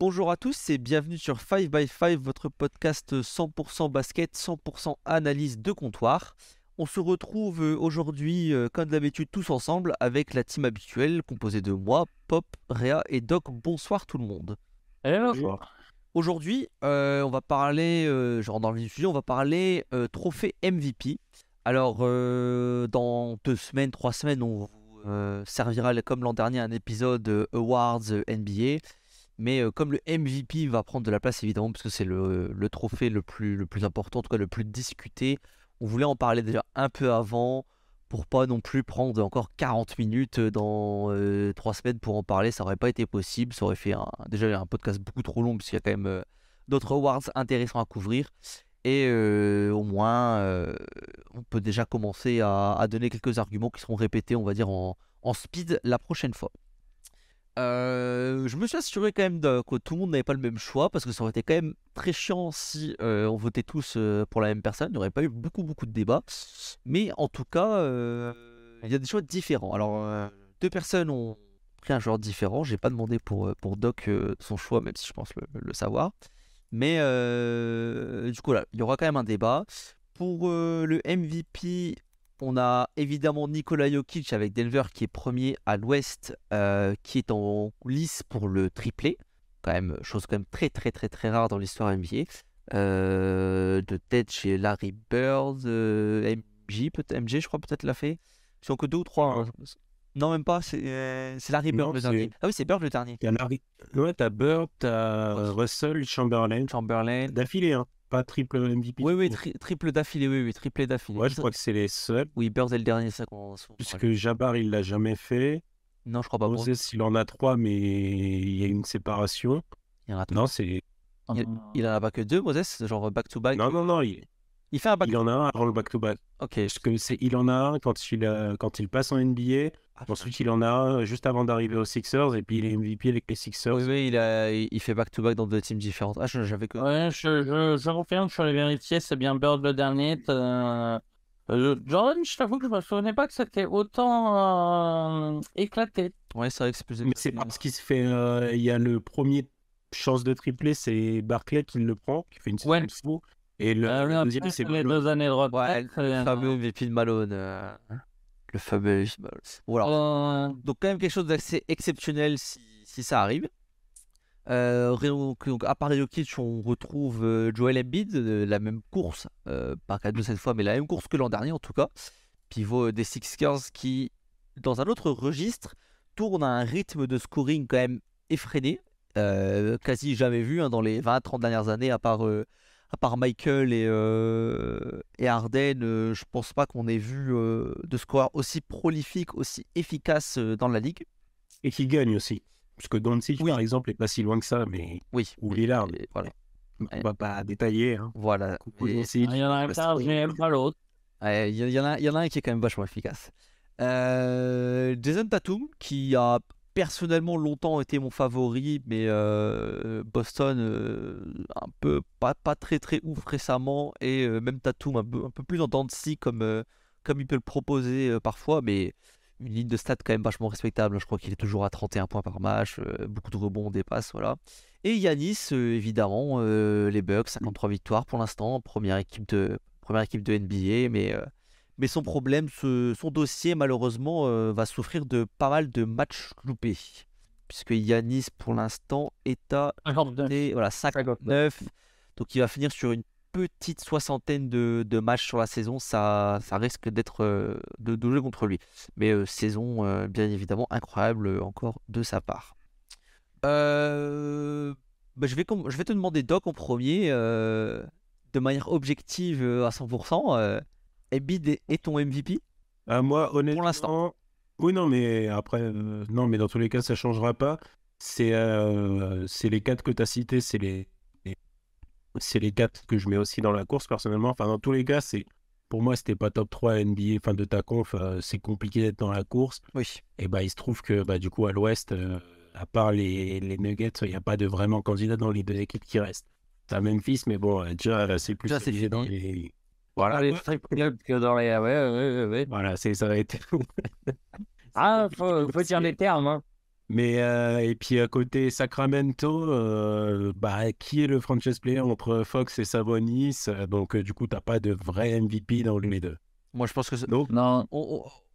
Bonjour à tous et bienvenue sur 5 by 5, votre podcast 100% basket, 100% analyse de comptoir. On se retrouve aujourd'hui, comme d'habitude, tous ensemble avec la team habituelle composée de moi, Pop, Réa et Doc. Bonsoir tout le monde. Bonjour. Aujourd'hui, on va parler, genre dans le vif du sujet, on va parler trophée MVP. Alors, dans 2 semaines, 3 semaines, on vous servira, comme l'an dernier, un épisode Awards NBA. Mais comme le MVP va prendre de la place évidemment parce que c'est le trophée le plus important, en tout cas le plus discuté, on voulait en parler déjà un peu avant pour pas non plus prendre encore 40 minutes dans 3 semaines pour en parler, ça aurait pas été possible, ça aurait fait déjà un podcast beaucoup trop long parce qu'il y a quand même d'autres awards intéressants à couvrir. Et au moins, on peut déjà commencer à donner quelques arguments qui seront répétés, on va dire, en speed la prochaine fois. Je me suis assuré quand même que tout le monde n'avait pas le même choix parce que ça aurait été quand même très chiant si on votait tous pour la même personne. Il n'y aurait pas eu beaucoup de débats. Mais en tout cas, il y a des choix différents. Alors, 2 personnes ont pris un joueur différent. J'ai pas demandé pour Doc son choix, même si je pense le savoir. Mais du coup, là, il y aura quand même un débat. Pour le MVP, on a évidemment Nikola Jokic avec Denver qui est premier à l'ouest, qui est en lice pour le triplé. Quand même, chose quand même très rare dans l'histoire NBA. De tête chez Larry Bird, MJ je crois peut-être l'a fait. Ils sont que 2 ou 3. Hein. Non, même pas, c'est Larry Bird le dernier. Ah oui, c'est Bird le dernier. Ouais, t'as Bird, t'as Russell, Chamberlain d'affilée, hein. Pas triple MVP. Oui, triple d'affilée, oui, triplé d'affilée. Ouais, je crois que c'est les seuls. Oui, Bird est le dernier, ça qu'on Puisque Jabbar, il l'a jamais fait. Non, je crois pas. Moses, il en a 3, mais il y a une séparation. Il y en a 3. Non, c'est... Il en a pas que 2, Moses, genre back-to-back. Non, il fait un back-to-back. Il en a un avant le back-to-back. Ok. Parce que il en a un quand il passe en NBA. Ensuite, il en a un juste avant d'arriver aux Sixers. Et puis, il est MVP avec les Sixers. Oui, il fait back-to-back dans 2 teams différentes. Ah, j'avais que... Ouais, je confirme, je suis allé vérifier, c'est bien Bird le dernier. Jordan, je t'avoue que je me souvenais pas que c'était autant éclaté. Ouais, c'est vrai que c'est plus... Mais c'est parce qu'il se fait... il y a le premier chance de tripler, c'est Barclay qui le prend, qui fait une saison de fou. Et le deuxième, c'est les 2 années de retraite. Ouais, le fameux MVP de Malone. Le fameux MVP de Malone. Voilà. Donc quand même quelque chose d'assez exceptionnel si ça arrive. À part Jokic, on retrouve Joel Embiid, la même course, pas 4-2 cette fois, mais la même course que l'an dernier en tout cas. Pivot des Sixers qui, dans un autre registre, tourne à un rythme de scoring quand même effréné, quasi jamais vu dans les 20-30 dernières années, à part Michael et Harden. Je pense pas qu'on ait vu de score aussi prolifique, aussi efficace dans la ligue. Et qui gagne aussi. Parce que Doncic, par exemple, n'est pas si loin que ça, mais... Oui. Ou Lillard. Voilà. On va pas détailler. Hein. Voilà. Il y en a un qui n'aime pas l'autre. Il y en a un qui est quand même vachement efficace. Jason Tatum, qui a personnellement longtemps été mon favori, mais Boston un peu pas très ouf récemment, et même Tatum un peu plus en dents de scie comme il peut le proposer parfois, mais une ligne de stats quand même vachement respectable. Je crois qu'il est toujours à 31 points par match, beaucoup de rebonds, des passes, voilà. Et Giannis, évidemment, les Bucks, 53 victoires pour l'instant, première équipe de NBA, mais son problème, son dossier, malheureusement, va souffrir de pas mal de matchs loupés. Puisque Giannis, pour l'instant, est à 59. Donc il va finir sur une petite soixantaine de matchs sur la saison. Ça risque d'être de jouer contre lui. Mais saison, bien évidemment, incroyable encore de sa part. Je vais te demander, Doc, en premier, de manière objective à 100%. Embiid est ton MVP? Moi, honnêtement... Pour l'instant. Oui, non, mais après... non, mais dans tous les cas, ça ne changera pas. C'est les 4 que tu as cités, c'est les 4 que je mets aussi dans la course, personnellement. Enfin, dans tous les cas, pour moi, c'était pas top 3 NBA, enfin, de ta conf. C'est compliqué d'être dans la course. Oui. Et il se trouve que, du coup, à l'Ouest, à part les Nuggets, il n'y a pas de vraiment candidat dans les 2 équipes qui restent. T'as Memphis, mais bon, déjà, c'est plus... Déjà, c'est dans fini. les... Voilà. Les clubs que dans les... Ouais. Voilà, ça va être... faut dire les termes, hein. Et puis à côté Sacramento, qui est le franchise player entre Fox et Sabonis? Donc du coup, t'as pas de vrai MVP dans les deux. Moi, je pense que Donc, Non,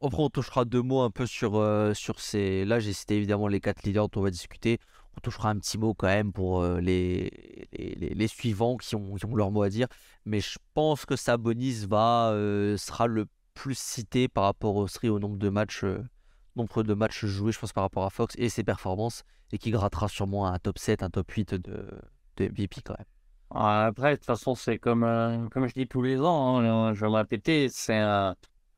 après, on touchera deux mots un peu sur ces. Là, j'ai cité évidemment les quatre leaders dont on va discuter. On touchera un petit mot quand même pour les suivants qui ont leur mot à dire. Mais je pense que Sabonis sera le plus cité par rapport au nombre de matchs joués, je pense, par rapport à Fox et ses performances. Et qui grattera sûrement un top 7, un top 8 de MVP quand même. après, de toute façon, c'est comme je dis tous les ans, hein, je vais me répéter,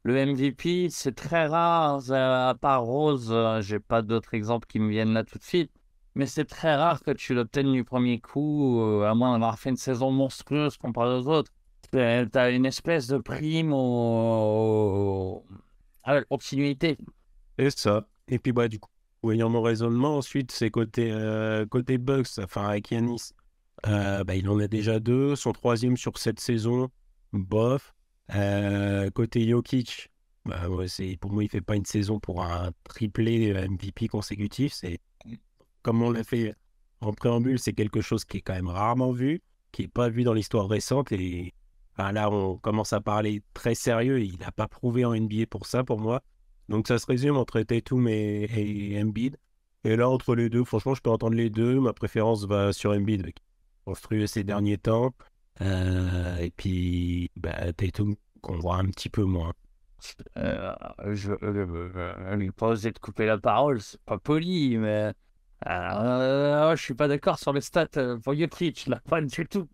le MVP, c'est très rare, à part Rose, j'ai pas d'autres exemples qui me viennent là tout de suite, mais c'est très rare que tu l'obtiennes du premier coup, à moins d'avoir fait une saison monstrueuse comparé aux autres. T'as une espèce de prime à la continuité. c'est ça. Et puis du coup, voyant mon raisonnement, ensuite, c'est côté Bucks, enfin avec Giannis. Il en a déjà deux, son troisième sur cette saison, bof. Côté Jokic, pour moi, il fait pas une saison pour un triplé MVP consécutif. C'est comme on l'a fait en préambule, c'est quelque chose qui est quand même rarement vu, qui est pas vu dans l'histoire récente. Et là, on commence à parler très sérieux. Et il n'a pas prouvé en NBA pour ça, pour moi. Donc ça se résume entre Tatum et Embiid. Et là, entre les deux, franchement, je peux entendre les deux. Ma préférence va sur Embiid, construit ces derniers temps. Et puis, Tatum, qu'on voit un petit peu moins. Je lui pas osé de couper la parole, c'est pas poli, mais je suis pas d'accord sur les stats pour Jokic, là, pas du tout.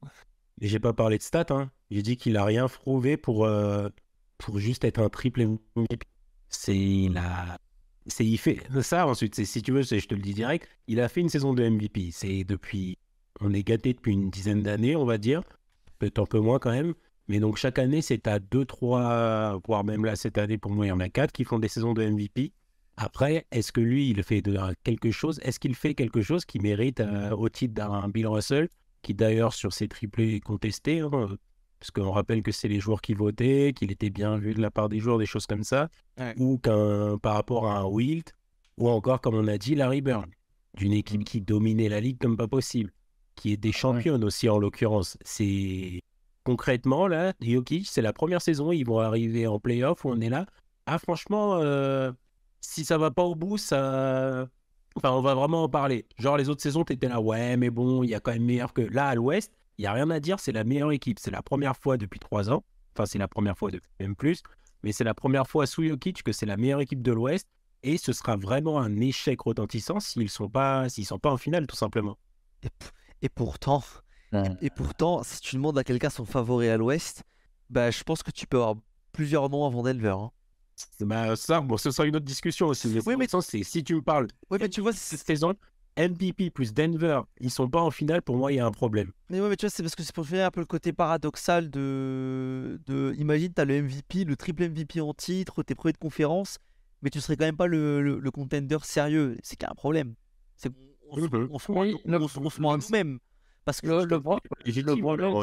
Et j'ai pas parlé de stats, hein. J'ai dit qu'il a rien prouvé pour juste être un triple MVP. Il fait ça ensuite. Si tu veux, je te le dis direct, il a fait une saison de MVP. On est gâté depuis une dizaine d'années, on va dire. Peut-être un peu moins quand même. Mais donc chaque année, c'est à 2, 3, voire même là, cette année, pour moi, il y en a 4 qui font des saisons de MVP. Après, est-ce que lui, il fait quelque chose? Est-ce qu'il fait quelque chose qui mérite au titre d'un Bill Russell, qui d'ailleurs, sur ses triplés, est contesté, hein, parce qu'on rappelle que c'est les joueurs qui votaient, qu'il était bien vu de la part des joueurs, des choses comme ça, Ouais. ou par rapport à un Wilt, ou encore, comme on a dit, Larry Bird, d'une équipe qui dominait la ligue comme pas possible, qui est des championnes aussi en l'occurrence. C'est concrètement là, Jokic, c'est la première saison, ils vont arriver en play-off où on est là. Ah franchement, si ça va pas au bout, on va vraiment en parler. Genre les autres saisons, t'étais là, ouais, mais bon, il y a quand même meilleur que là à l'Ouest. Il y a rien à dire, c'est la meilleure équipe. C'est la première fois depuis 3 ans. Enfin, c'est la première fois depuis même plus. Mais c'est la première fois sous Jokic que c'est la meilleure équipe de l'Ouest. Et ce sera vraiment un échec retentissant s'ils sont pas en finale, tout simplement. Et pourtant, et pourtant, si tu demandes à quelqu'un son favori à l'Ouest, je pense que tu peux avoir plusieurs noms avant Denver. Hein. Ce sera une autre discussion aussi. Mais Oui, mais c'est si tu me parles. Oui, mais tu vois, cette saison, MVP plus Denver, ils sont pas en finale, pour moi, il y a un problème. Mais ouais, mais tu vois, c'est parce que c'est pour faire un peu le côté paradoxal imagine, tu as le MVP, le triple MVP en titre, t'es premier de conférence, mais tu serais quand même pas le contender sérieux. C'est qu'il y a un problème. C'est qu'on se ment à nous-mêmes. Parce que Le problème,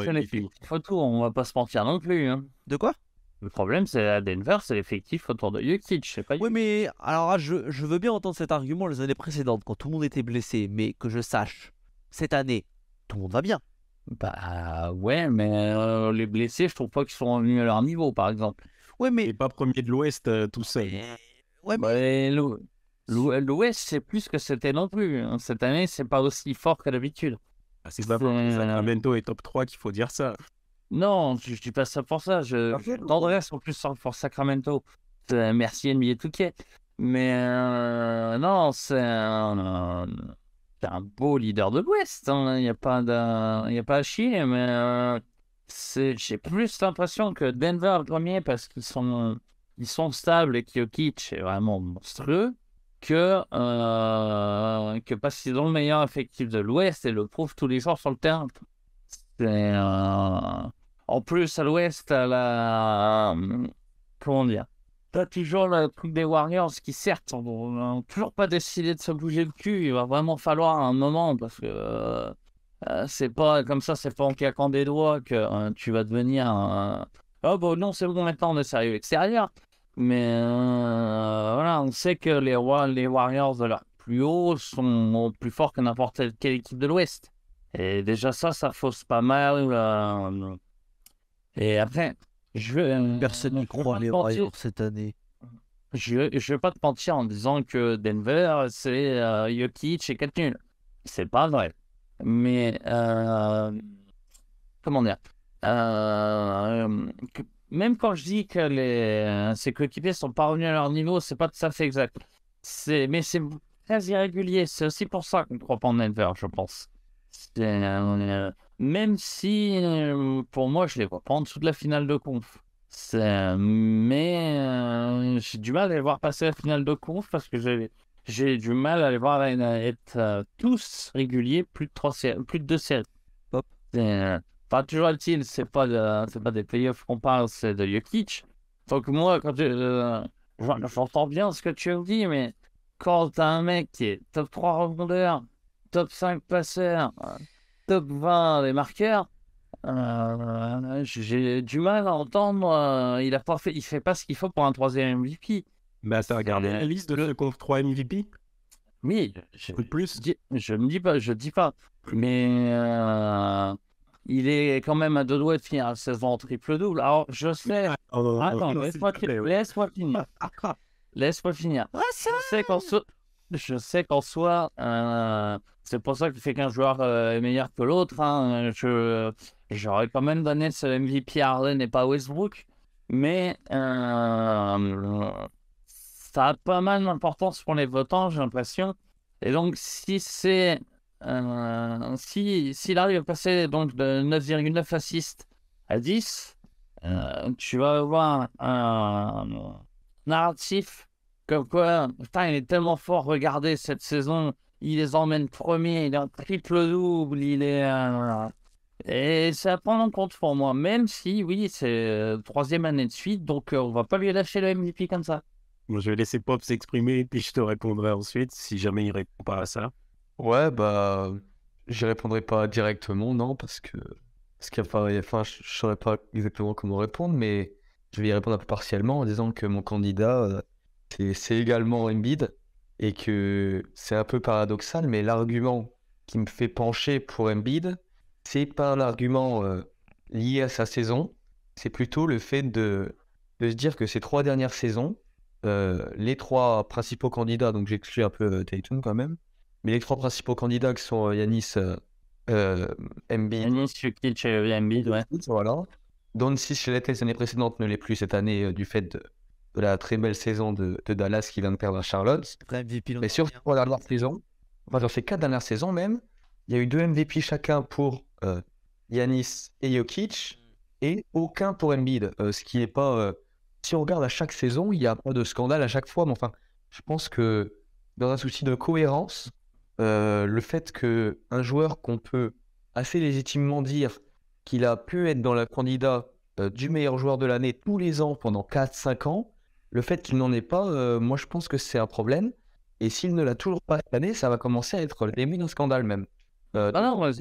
c'est l'effectif autour, on va pas se mentir non plus. Hein. De quoi? Le problème, c'est à Denver, c'est l'effectif autour de Jokic, c'est pas Oui, mais alors là, je veux bien entendre cet argument les années précédentes, quand tout le monde était blessé, mais que je sache, cette année, tout le monde va bien. Bah ouais, mais les blessés, je trouve pas qu'ils sont revenus à leur niveau, par exemple. Ouais, mais Et pas premier de l'Ouest tout seul. ouais, mais l'Ouest, c'est plus que c'était non plus. Hein. Cette année, c'est pas aussi fort que d'habitude. C'est pas parce que Sacramento est top 3 qu'il faut dire ça. Non, je dis pas ça pour ça. Je tendresse en plus pour Sacramento. Merci NBA 2K. Mais non, c'est un beau leader de l'Ouest. Il n'y a pas à chier. Mais j'ai plus l'impression que Denver est premier parce qu'ils sont stables et que Jokic est vraiment monstrueux que parce qu'ils ont le meilleur effectif de l'Ouest et le prouvent tous les jours sur le terrain. En plus, à l'Ouest, comment dire? T'as toujours le truc des Warriors qui, certes, n'ont toujours pas décidé de se bouger le cul. Il va vraiment falloir un moment parce que c'est pas comme ça, c'est pas en claquant des doigts que tu vas devenir oh bon, non, c'est bon, maintenant on est sérieux extérieur. Mais voilà, on sait que les Warriors, de leur plus haut sont plus forts que n'importe quelle équipe de l'Ouest. Et déjà ça fausse pas mal. Et après, Personne n'y croit les Warriors cette année. Je vais pas te mentir en disant que Denver, c'est Jokic et Cat nul. C'est pas vrai. Mais, comment dire même quand je dis que ces coéquipiers sont pas revenus à leur niveau, c'est pas tout à fait exact. Mais c'est très irrégulier. C'est aussi pour ça qu'on ne croit pas en Denver, je pense. Même si, pour moi, je les vois pas en dessous de la finale de conf. Mais j'ai du mal à les voir passer la finale de conf parce que j'ai du mal à les voir être tous réguliers, plus de 2 séries. Hop. Enfin, toujours est-il, c'est pas des playoffs qu'on parle, c'est de Jokic. Donc moi, quand j'entends bien ce que tu me dis, mais quand t'as un mec qui est top 3 rebondeurs, top 5 passeurs, top 20 des marqueurs, j'ai du mal à entendre. Il fait pas ce qu'il faut pour un 3e MVP. Bah, t'as regardé la liste de ceux qui ont 3 MVP? Oui, plus. je dis pas. Mais il est quand même à 2 doigts de finir la saison en triple-double. Alors, je sais. Attends, laisse-moi finir. Laisse-moi finir. Je sais qu'en soi, c'est pour ça que fait qu'un joueur est meilleur que l'autre. Hein. J'aurais quand même donné ce MVP à Harden et pas à Westbrook. Mais ça a pas mal d'importance pour les votants, j'ai l'impression. Et donc, s'il arrive à passer donc, de 9,9 assists à 10, tu vas avoir un narratif comme quoi, putain, il est tellement fort, regardez cette saison, il les emmène premiers, il est en triple-double, et c'est à prendre en compte pour moi, même si, oui, c'est 3e année de suite, donc on va pas lui lâcher le MVP comme ça. Bon, je vais laisser Pop s'exprimer, puis je te répondrai ensuite, si jamais il répond pas à ça. Ouais, bah, j'y répondrai pas directement, non, parce qu'il y a pas, enfin, je saurais pas exactement comment répondre, mais je vais y répondre un peu partiellement en disant que mon candidat, c'est également Embiid, et que c'est un peu paradoxal, mais l'argument qui me fait pencher pour Embiid, c'est pas un argument lié à sa saison, c'est plutôt le fait de se dire que ces 3 dernières saisons, les 3 principaux candidats, donc j'exclus un peu Tatum quand même, mais les 3 principaux candidats qui sont Giannis, Embiid, Giannis, Jokic et Embiid, ouais. voilà. Doncic l'était les années précédentes, ne l'est plus cette année du fait de la très belle saison de Dallas qui vient de perdre à Charlotte. MVP Mais sur ces 3 dernières saisons, enfin sur ces 4 dernières saisons même, il y a eu 2 MVP chacun pour Giannis et Jokic et aucun pour Embiid. Ce qui n'est pas... si on regarde à chaque saison, il n'y a pas de scandale à chaque fois, mais enfin, je pense que dans un souci de cohérence, le fait qu'un joueur qu'on peut assez légitimement dire qu'il a pu être dans le candidat du meilleur joueur de l'année tous les ans pendant 4-5 ans, le fait qu'il n'en ait pas, moi je pense que c'est un problème. Et s'il ne l'a toujours pas cette année, ça va commencer à être l'émule d'un scandale même. Non,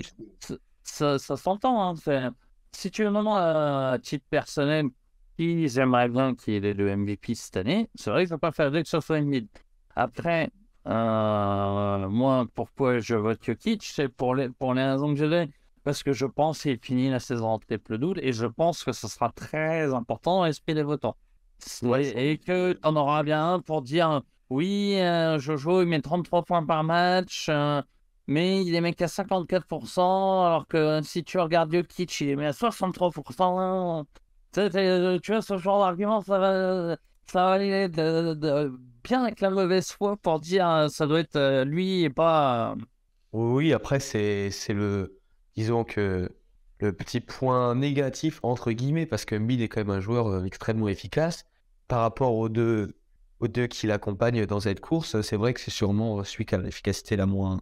ça s'entend. Hein. Si tu veux vraiment à titre personnel, qui j'aimerais bien qu'il ait le MVP cette année, c'est vrai que ça ne va pas faire que ce soit Embiid. Après, moi, pourquoi je vote Jokic, c'est pour les raisons que je donne. Parce que je pense qu'il finit la saison en triple-double et je pense que ce sera très important dans l'esprit des votants. Et que tu en auras bien un pour dire oui, Jojo il met 33 points par match, mais il les met qu'à 54%, alors que si tu regardes Jokic, il les met à 63%. Tu vois, ce genre d'argument, ça va aller bien avec la mauvaise foi pour dire ça doit être lui et pas. Oui, après, c'est disons que le petit point négatif, entre guillemets, parce que Embiid est quand même un joueur extrêmement efficace, par rapport aux deux qui l'accompagnent dans cette course, c'est vrai que c'est sûrement celui qui a l'efficacité la moins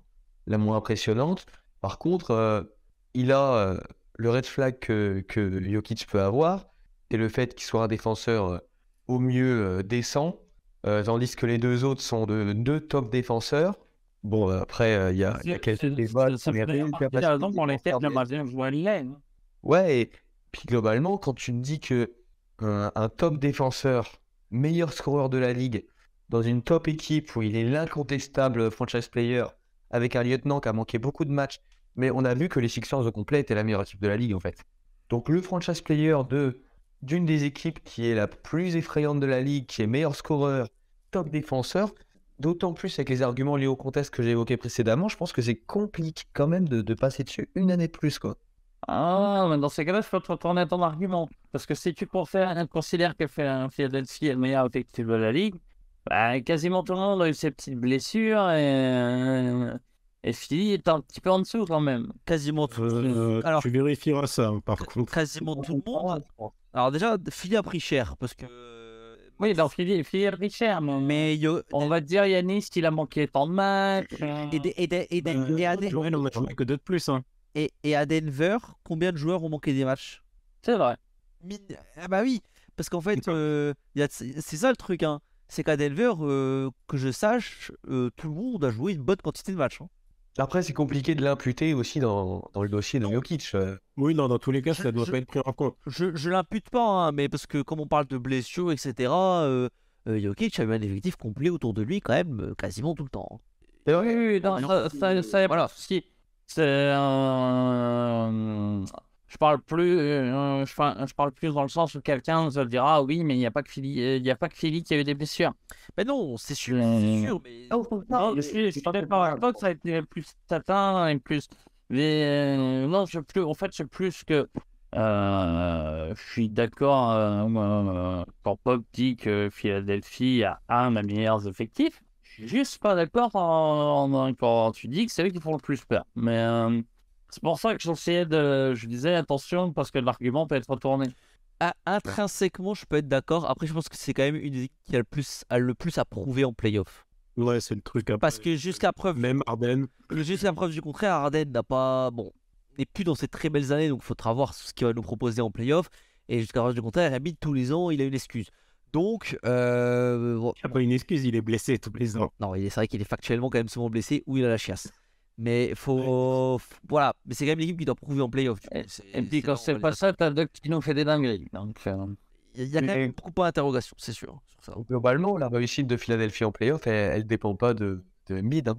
impressionnante. Par contre, il a le red flag que Jokic peut avoir, c'est le fait qu'il soit un défenseur au mieux décent, tandis que les 2 autres sont de 2 top défenseurs. Bon, après, il y a quelques débats. Ça fait raison pour les têtes de Martin Joalien. Ouais, et puis globalement, quand tu te dis que un top défenseur, meilleur scoreur de la ligue, dans une top équipe où il est l'incontestable franchise player, avec un lieutenant qui a manqué beaucoup de matchs, mais on a vu que les Sixers au complet étaient la meilleure équipe de la ligue en fait. Donc le franchise player d'une des équipes qui est la plus effrayante de la ligue, qui est meilleur scoreur, top défenseur, d'autant plus avec les arguments liés au contexte que j'ai évoqué précédemment, je pense que c'est compliqué quand même de passer dessus une année de plus, quoi. Ah, mais dans ces cas-là, je peux te retourner ton argument. Parce que si tu considères que Philadelphie est le meilleur effectif de la ligue, bah, quasiment tout le monde a eu ses petites blessures et Philly est un petit peu en dessous quand même. Quasiment tout le monde. Alors, tu vérifieras ça, hein, par contre. quasiment tout le monde. Alors déjà, Philly a pris cher parce que. Oui, dans Philly a pris cher, mais on va te dire, Yanis, qu'il a manqué tant de matchs. Ouais, non, mais j'en ai que deux de plus. Hein. Et à Denver, combien de joueurs ont manqué des matchs? C'est vrai. Ah bah oui, parce qu'en fait, c'est ça le truc, hein. C'est qu'à Denver, que je sache, tout le monde a joué une bonne quantité de matchs. Hein. Après, c'est compliqué de l'imputer aussi dans le dossier de Jokic. Oui, non, dans tous les cas, ça doit pas être pris en compte. Je l'impute pas, hein, mais parce que comme on parle de blessures, etc., Jokic a eu un effectif complet autour de lui quand même quasiment tout le temps. Hein. Oui, non, ça voilà. C'est je parle plus dans le sens où quelqu'un se dira ah oui mais il n'y a pas que Philly qui a eu des blessures. Ben non, c'est sûr, mais non, je suis d'accord avec toi que ça a été plus certain et plus mais non c'est plus que je suis d'accord quand Pop dit que Philadelphie a un des meilleurs effectifs. Je suis juste pas d'accord quand tu dis que c'est eux qui font le plus peur. Mais c'est pour ça que je disais attention parce que l'argument peut être retourné. Intrinsèquement, je peux être d'accord. Après, je pense que c'est quand même une équipe qui a le plus à prouver en playoff. Ouais, c'est le truc. Après. Parce que jusqu'à preuve du contraire, Harden n'est plus dans ses très belles années, donc il faudra voir ce qu'il va nous proposer en playoff. Et jusqu'à preuve du contraire, Embiid tous les ans, il a une excuse. Donc, il n'a pas une excuse, il est blessé tous les ans. Non, c'est vrai qu'il est factuellement quand même souvent blessé ou il a la chiasse. Mais voilà, mais c'est quand même l'équipe qui doit prouver en playoff. Et puis quand c'est pas ça, t'as Doc qui nous fait des dingueries. Donc, il y a quand même beaucoup d'interrogations, c'est sûr. Sur ça. Globalement, la réussite de Philadelphie en playoff, elle dépend pas de Embiid. Hein.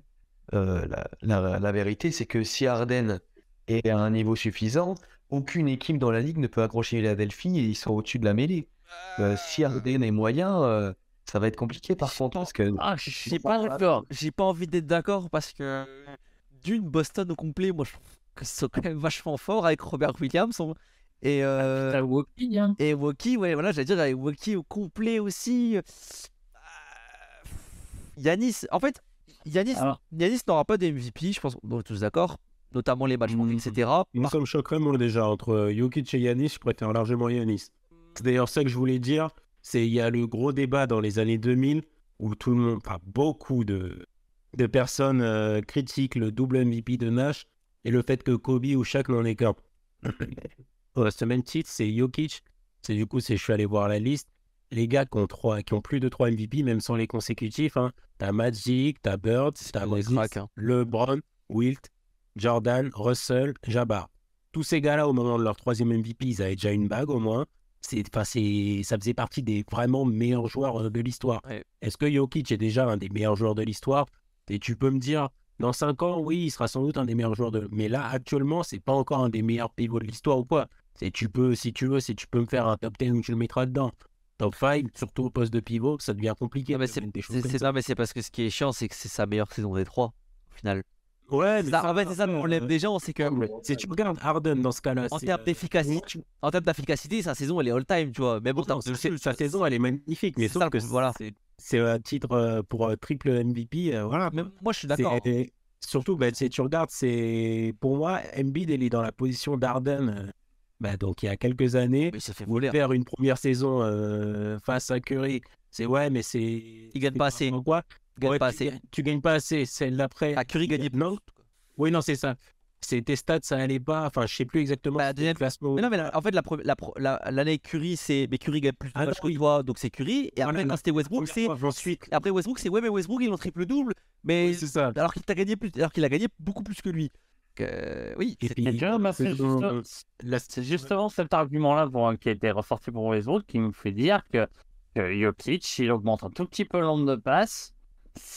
La vérité, c'est que si Harden est à un niveau suffisant, aucune équipe dans la ligue ne peut accrocher Philadelphie et ils sont au-dessus de la mêlée. Si Harden est moyen, ça va être compliqué par contre. Parce que... je suis pas d'accord. J'ai pas envie d'être d'accord parce que d'une Boston au complet, moi je trouve que c'est quand même vachement fort avec Robert Williams. Et Woki, hein. Et Woki, ouais, voilà, j'allais dire avec Woki au complet aussi. Yanis, en fait, Yanis n'aura pas de MVP, je pense, on est tous d'accord, notamment les matchs, etc. Moi, ça me choquerait moi déjà entre Jokic et Yanis, je préfère largement Yanis. C'est d'ailleurs ça que je voulais dire, il y a le gros débat dans les années 2000 où tout le monde, enfin beaucoup de personnes critiquent le double MVP de Nash et le fait que Kobe ou Shaq n'en ait qu'un. Ce même titre, c'est Jokic. Je suis allé voir la liste. Les gars qui ont plus de 3 MVP, même sans les consécutifs, hein. T'as Magic, t'as Bird, t'as LeBron, Wilt, Jordan, Russell, Jabbar. Tous ces gars-là, au moment de leur 3e MVP, ils avaient déjà une bague au moins. Ça faisait partie des vraiment meilleurs joueurs de l'histoire. Ouais. Est-ce que Jokic est déjà un des meilleurs joueurs de l'histoire? Et tu peux me dire, dans 5 ans, oui, il sera sans doute un des meilleurs joueurs Mais là, actuellement, c'est pas encore un des meilleurs pivots de l'histoire ou quoi. Si tu peux me faire un top 10 où tu le mettras dedans. Top 5, surtout au poste de pivot, ça devient compliqué. Non, mais c'est parce que ce qui est chiant, c'est que c'est sa meilleure saison des 3, au final. Ouais, mais en fait, c'est ça, on l'aime déjà, on sait que. Si tu regardes Harden dans ce cas-là. En termes d'efficacité, sa saison, elle est all-time, tu vois. Mais bon, sa saison, elle est magnifique, mais sauf que voilà. C'est un titre pour triple MVP. Voilà. Mais moi, je suis d'accord. Surtout, tu regardes, pour moi, Embiid, il est dans la position d'Harden. Donc, il y a quelques années, faire une première saison face à Curry, il gagne pas assez. Quoi tu gagnes pas assez. Celle d'après. Curry gagnait non. Oui, non, c'est ça. Tes stats, ça allait pas. Enfin, je sais plus exactement. Mais non, mais en fait, l'année Curry, mais Curry gagne plus de matchs que toi, donc c'est Curry. Et après, quand c'était Westbrook, c'est. Après Westbrook, c'est mais Westbrook, il est en triple-double. Mais oui, c'est ça. Alors qu'il a gagné beaucoup plus que lui. Oui, c'est justement cet argument-là qui a été ressorti pour Westbrook qui me fait dire que que Jokic, il augmente un tout petit peu le nombre de passes.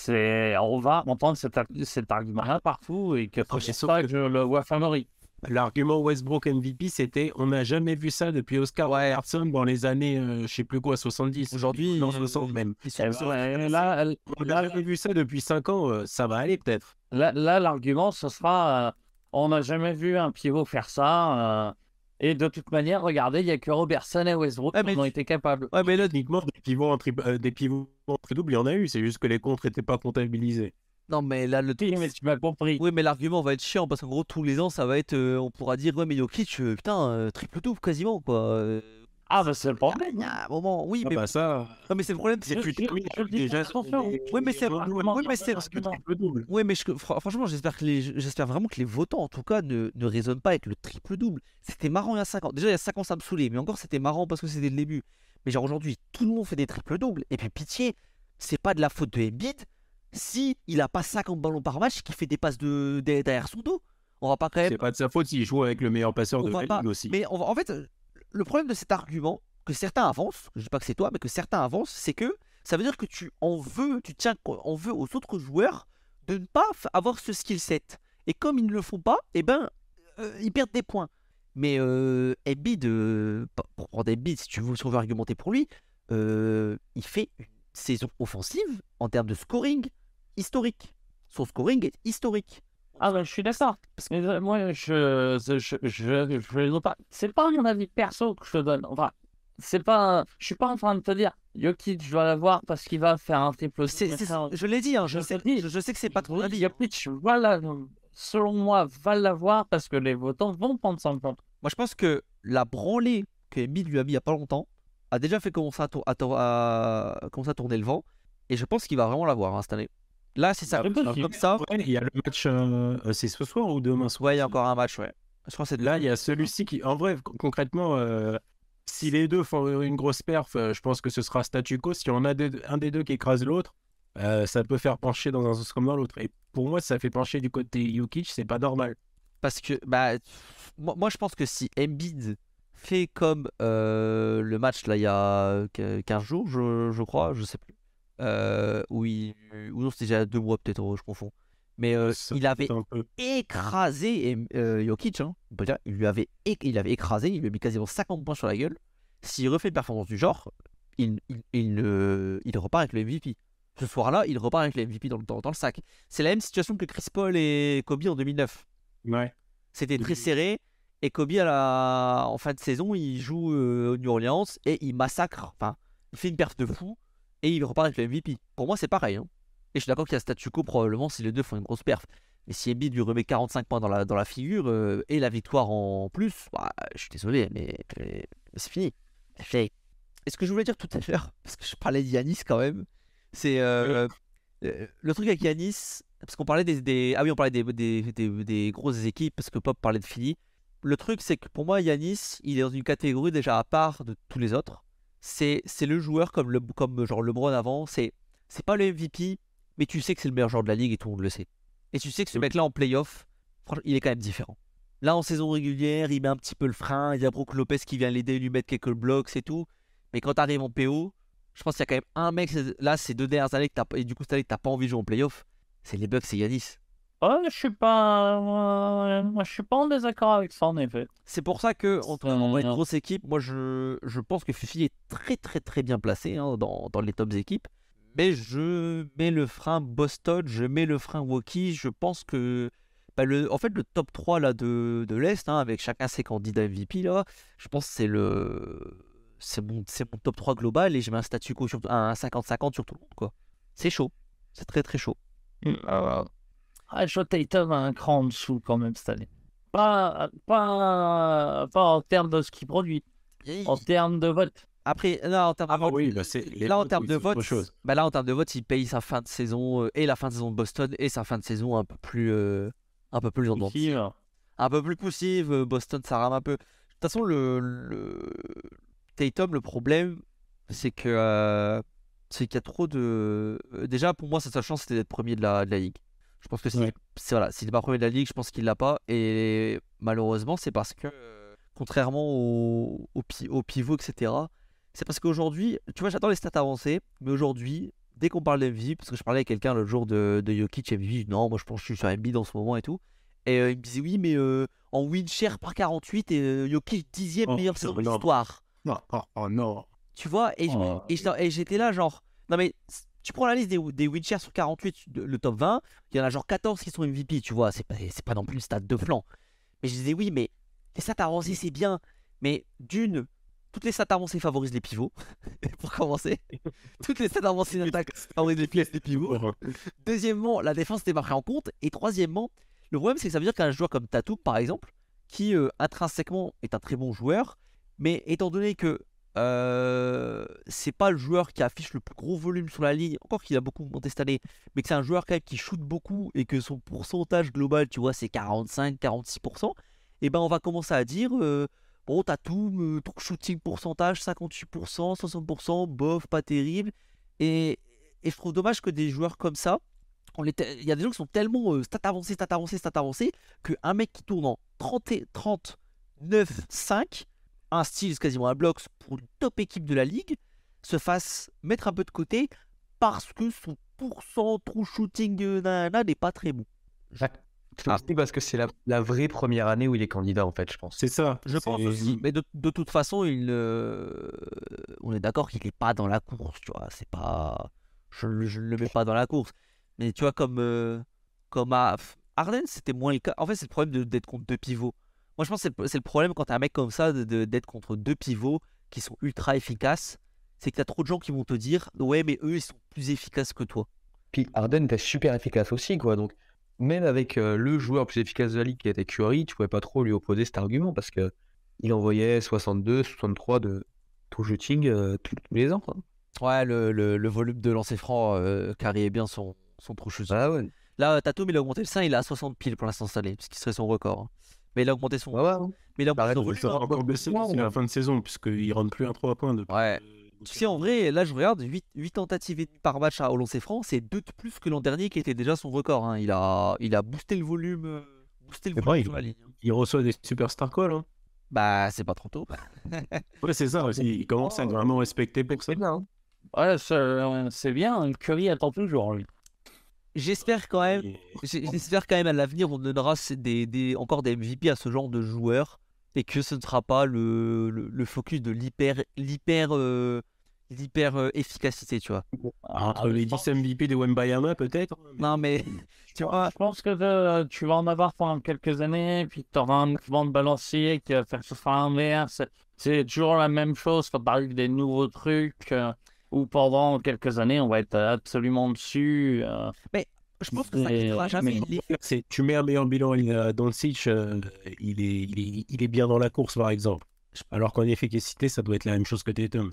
On va entendre cet argument-là partout et que c'est pour ça que je le vois favori. L'argument Westbrook MVP, c'était on n'a jamais vu ça depuis Oscar Robertson dans les années, je sais plus quoi, 70. Aujourd'hui, non, 60 même. Là, On n'a jamais vu ça depuis 5 ans, ça va aller peut-être. Là, l'argument, ce sera on n'a jamais vu un pivot faire ça. Et de toute manière, regardez, il n'y a que Robertson et Westbrook qui ont été capables. Ouais, mais là, techniquement, des pivots en triple-double, il y en a eu. C'est juste que les contres n'étaient pas comptabilisés. Non, mais là, mais tu m'as compris. Oui, mais l'argument va être chiant parce qu'en gros, tous les ans, ça va être. On pourra dire, ouais, mais Jokic, putain, triple-double quasiment, quoi. Ah, bah c'est le problème. Il y a un moment, oui, Ah mais. bah ça. Non, mais c'est le problème, c'est que Je le dis déjà. attention. Oui, mais c'est. Oui, mais c'est. Triple-double. Oui, mais franchement, j'espère vraiment que les votants, en tout cas, ne raisonnent pas avec le triple-double. C'était marrant il y a 5 ans. Déjà, il y a 5 ans, ça me saoulait, mais encore, c'était marrant parce que c'était le début. Mais genre, aujourd'hui, tout le monde fait des triples-doubles. Et puis, pitié, c'est pas de la faute de Embiid si il a pas 50 ballons par match qui fait des passes derrière son dos. On va pas quand même. C'est pas de sa faute s'il joue avec le meilleur passeur de la ligue aussi. Mais en fait, le problème de cet argument que certains avancent, je dis pas que c'est toi, mais que certains avancent, c'est que ça veut dire que tu tiens en veux aux autres joueurs de ne pas avoir ce skill set. Et comme ils ne le font pas, eh ben, ils perdent des points. Mais Embiid, pour prendre Embiid, si on veut argumenter pour lui, il fait une saison offensive en termes de scoring historique. Son scoring est historique. Ah ben je suis d'accord. Mais moi je veux pas. C'est pas mon avis perso que je te donne. Enfin, c'est pas. Je suis pas en train de te dire Jokic je dois l'avoir parce qu'il va faire un triple. Je l'ai dit. Je sais que c'est pas ton avis. Jokic selon moi va l'avoir parce que les votants vont prendre ça en compte. Moi je pense que la branlée que Embiid lui a mis il y a pas longtemps a déjà fait commencer à tourner le vent. Et je pense qu'il va vraiment l'avoir cette année. Là, c'est ça. Comme ça. Ouais, il y a le match, c'est ce soir ou demain soir? Ouais, il y a encore un match, ouais. Je crois que c'est là, il y a celui-ci qui, en vrai, concrètement, si les deux font une grosse perf, je pense que ce sera statu quo. Si on a un des deux qui écrase l'autre, ça peut faire pencher dans un sens comme dans l'autre. Et pour moi, ça fait pencher du côté Jokic, c'est pas normal. Parce que, moi, je pense que si Embiid fait comme le match, là, il y a 15 jours, je crois, je sais plus. Ou non, c'était déjà 2 mois peut-être, je confonds. Mais il avait écrasé Jokic, hein. On peut dire, il avait écrasé, il lui a mis quasiment 50 points sur la gueule. S'il refait une performance du genre, il repart avec le MVP. Ce soir-là, il repart avec le MVP dans le sac. C'est la même situation que Chris Paul et Kobe en 2009. Ouais. C'était très serré. Et Kobe, en fin de saison, il joue au New Orleans et il massacre. Enfin, il fait une perf de fou. Et il repart avec le MVP. Pour moi, c'est pareil. Hein. Et je suis d'accord qu'il y a statu quo probablement si les deux font une grosse perf. Mais si Embiid lui remet 45 points dans la figure et la victoire en plus, je suis désolé, mais c'est fini. Et ce que je voulais dire tout à l'heure, parce que je parlais de Giannis quand même, c'est le truc avec Giannis, parce qu'on parlait on parlait des grosses équipes, parce que Pop parlait de Philly. Le truc, c'est que pour moi, Giannis, il est dans une catégorie déjà à part de tous les autres. C'est le joueur comme genre LeBron avant, c'est pas le MVP, mais tu sais que c'est le meilleur joueur de la ligue et tout le monde le sait. Et tu sais que ce mec-là en playoff, franchement, il est quand même différent. Là, en saison régulière, il met un petit peu le frein, il y a Brook Lopez qui vient l'aider, lui mettre quelques blocs et tout. Mais quand t'arrives en PO, je pense qu'il y a quand même un mec, là, ces 2 dernières années, et du coup, cette année, que t'as pas envie de jouer en playoff, c'est les Bucks, c'est Giannis. Je suis pas en désaccord avec ça en effet. C'est pour ça que entre une grosse équipe, moi je pense que Fifi est très très très bien placé dans les tops équipes. Mais je mets le frein Boston, je mets le frein Milwaukee. Je pense que le top 3 là, de l'Est, avec chacun ses candidats MVP, là, je pense que c'est mon top 3 global et je mets un statu quo sur un 50-50 sur tout le monde, quoi. C'est chaud, c'est très très chaud. Je Tatum a un cran en dessous quand même cette année. Pas en termes de ce qu'il produit, en termes de vote. Après, là, en termes de vote, oui, là, en termes de vote, là, en termes de vote, il paye sa fin de saison et la fin de saison de Boston et sa fin de saison un peu plus en dents. Un peu plus poussive. Boston, ça rame un peu. De toute façon, le Tatum, le problème, c'est qu'il y a trop de. Déjà, pour moi, sa chance, c'était d'être premier de la ligue. Je pense que s'il n'est pas premier de la ligue, je pense qu'il l'a pas. Et malheureusement, c'est parce que, contrairement au pivot, etc., c'est parce qu'aujourd'hui, tu vois, j'adore les stats avancées, mais aujourd'hui, dès qu'on parle d'MVP, parce que je parlais avec quelqu'un l'autre jour de Jokic MVP, je dis, non, moi je pense que je suis sur Embiid en ce moment et tout. Et il me disait, oui, mais en win share par 48, et Jokic 10e meilleure saison de non. l'histoire. Oh non. Tu vois, Oh. et j'étais là, genre, non mais tu prends la liste des win shares sur 48, le top 20, il y en a genre 14 qui sont MVP, tu vois, c'est pas non plus une stat de flanc. Mais je disais, oui, mais les stats avancées, c'est bien, mais d'une, toutes les stats avancées favorisent les pivots, pour commencer. Toutes les stats avancées d'attaque favorisent les pivots. Deuxièmement, la défense n'est pas prise en compte. Et troisièmement, le problème, c'est que ça veut dire qu'un joueur comme Tatum, par exemple, qui intrinsèquement est un très bon joueur, mais étant donné que c'est pas le joueur qui affiche le plus gros volume sur la ligne, encore qu'il a beaucoup monté cette année, mais que c'est un joueur quand même qui shoot beaucoup et que son pourcentage global, tu vois, c'est 45-46%, et ben on va commencer à dire bon, Tatum, shooting pourcentage 58%, 60%, bof, pas terrible. Et je trouve dommage que des joueurs comme ça, il y a des gens qui sont tellement stats avancées, qu'un mec qui tourne en 39-5, un style quasiment un bloc pour une top équipe de la ligue, se fasse mettre un peu de côté parce que son pourcent true shooting n'est pas très bon. C'est parce que c'est la vraie première année où il est candidat, en fait, je pense. C'est ça. Je pense aussi. Mais de toute façon, on est d'accord qu'il n'est pas dans la course, tu vois. C'est pas... Je ne le mets pas dans la course. Mais tu vois, comme à Harden, c'était moins le cas. En fait, c'est le problème d'être contre deux pivots. Moi, je pense que c'est le problème quand tu as un mec comme ça, d'être contre deux pivots qui sont ultra efficaces. C'est que tu as trop de gens qui vont te dire, ouais, mais eux, ils sont plus efficaces que toi. Puis Harden était super efficace aussi, quoi. Donc, même avec le joueur le plus efficace de la ligue qui était Curry, tu pouvais pas trop lui opposer cet argument parce que il envoyait 62, 63 de true shooting tous les ans, quoi. Ouais, le volume de lancer franc carrière bien son true shooting. Ah ouais. Là, Tatum, il a augmenté le sein, il est à 60 piles pour l'instant cette année, ce qui serait son record. Hein. Mais il a augmenté son. Ouais, ouais. Mais il a augmenté son Arrête, volume. ça va Hein. encore baisser d'ici la fin de saison, puisqu'il rentre plus un 3 points depuis. Ouais. Tu sais, en vrai, là, je regarde 8 tentatives et demie par match au lancer franc, c'est 2 de plus que l'an dernier qui était déjà son record. Hein. Il a boosté le volume, vrai, sur la ligne. Il reçoit des superstar calls. Hein. Bah, c'est pas trop tôt. Ouais, c'est ça aussi. Il commence à être vraiment respecté pour ça. C'est bien. Ouais, c'est bien. Curry attend toujours, lui. J'espère quand même à l'avenir, on donnera encore des MVP à ce genre de joueurs et que ce ne sera pas le focus de l'hyper efficacité, tu vois. Entre les 10 MVP de Wembayama, peut-être. Non, mais tu vois, Je pense que tu vas en avoir pendant quelques années, puis tu auras un mouvement de balancier qui va faire ce sera l'inverse. C'est toujours la même chose quand tu arrives des nouveaux trucs où pendant quelques années, on va être absolument dessus. je pense que ça n'arrivera jamais. Tu mets un meilleur bilan Doncic, il est bien dans la course, par exemple. Alors qu'en efficacité, ça doit être la même chose que Tatum.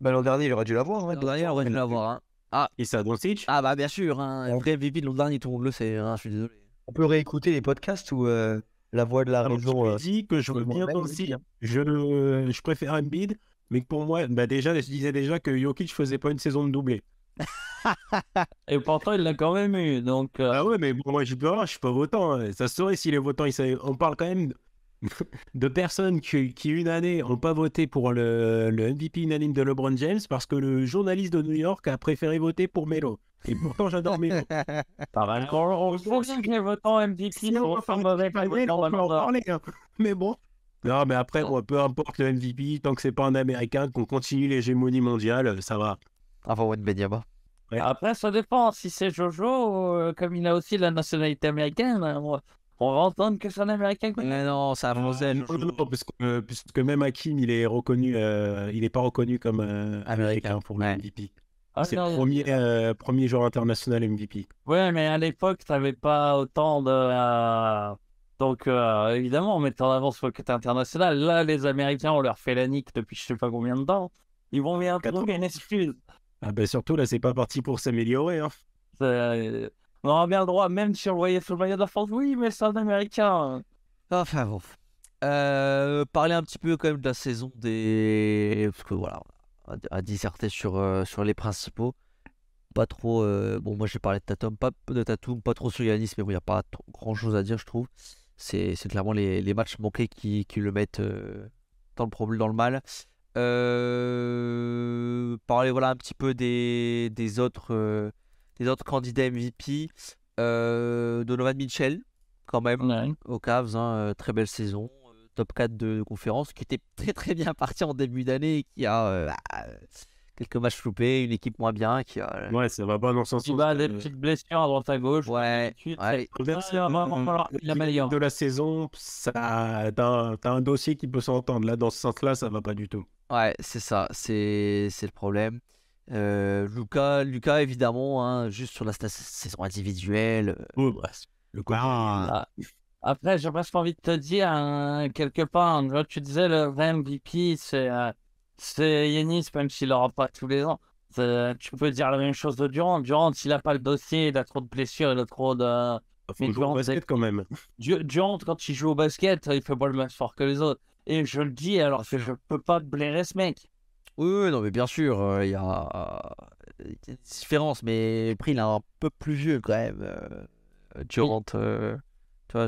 Bah, l'an dernier, il aurait dû l'avoir. L'an dernier, on aurait dû l'avoir. Hein. Et ça, Doncic Ah bah bien sûr, hein, un vrai MVP de l'an dernier, tout le monde le sait, hein, je suis désolé. On peut réécouter les podcasts où la voix de la Alors, raison. je dis que je veux bien Doncic. Je préfère Embiid, mais que pour moi, déjà, je disais déjà que Jokic faisait pas une saison de doublé. Et pourtant, il l'a quand même eu. Donc, Ah ouais, mais bon, moi, je suis pas votant. Hein. Ça se saurait s'il est votant. On parle quand même de personnes qui une année n'ont pas voté pour le MVP unanime de LeBron James parce que le journaliste de New York a préféré voter pour Melo. Et pourtant, j'adore Melo. pareil. On se souvient que les votants MVP On sont mauvais. peut en parler. Hein. Mais bon. Non, mais après, peu importe le MVP, tant que c'est pas un Américain, qu'on continue l'hégémonie mondiale, ça va. Avant Wembanyama. Ouais. Après, ça dépend. Si c'est Jojo, comme il a aussi la nationalité américaine, on va entendre que c'est un Américain. Mais non, c'est un Français. Non, puisque même Hakim, il est reconnu, il n'est pas reconnu comme américain pour le MVP. Ah, c'est non, le premier joueur international MVP. Ouais, mais à l'époque, tu n'avais pas autant de. Donc, évidemment, on mettait en avant ce côté international. Là, les Américains, on leur fait la nique depuis je sais pas combien de temps. Ils vont bien trouver une excuse. Ah ben surtout, là, c'est pas parti pour s'améliorer. Hein. On aura bien le droit, même si on le voyait sur le maillot de la France, oui, mais c'est un Américain. Enfin bon. Parler un petit peu quand même de la saison des... Parce que voilà, à disserter sur les principaux. Pas trop... Bon, moi j'ai parlé de Tatum, pas trop sur Giannis, mais bon, il n'y a pas grand chose à dire, je trouve. C'est clairement les matchs manqués qui le mettent dans le problème, dans le mal. Parler voilà, un petit peu des autres candidats MVP. Donovan Mitchell, quand même, Ouais. aux Cavs, hein, très belle saison. Top 4 de conférence, qui était très très bien parti en début d'année et qui a quelques matchs loupés, une équipe moins bien. Ouais, ça va pas dans son Puis sens. bah, des petites blessures à droite à gauche. Ouais, Ensuite, ouais. Inversé, il va falloir qu'il améliore. de la saison, t'as un dossier qui peut s'entendre. Là, dans ce sens-là, ça va pas du tout. Ouais, c'est ça, c'est le problème. Lucas, évidemment, hein, juste sur la saison individuelle. Oh, bah, le coup. Ah. Après, j'ai presque envie de te dire, hein, quelque part, hein, tu disais le vrai MVP, c'est Yanis, même s'il n'aura pas tous les ans. Tu peux dire la même chose de Durant. Durant, s'il n'a pas le dossier, il a trop de blessures, il a trop de. Faut jouer au basket quand même. Durant, quand il joue au basket, il fait pas le même sport que les autres. Et je le dis alors que je peux pas blairer ce mec. Oui, non, mais bien sûr, il y a une différence, mais après, il est un peu plus vieux quand même. Durant, tu vois,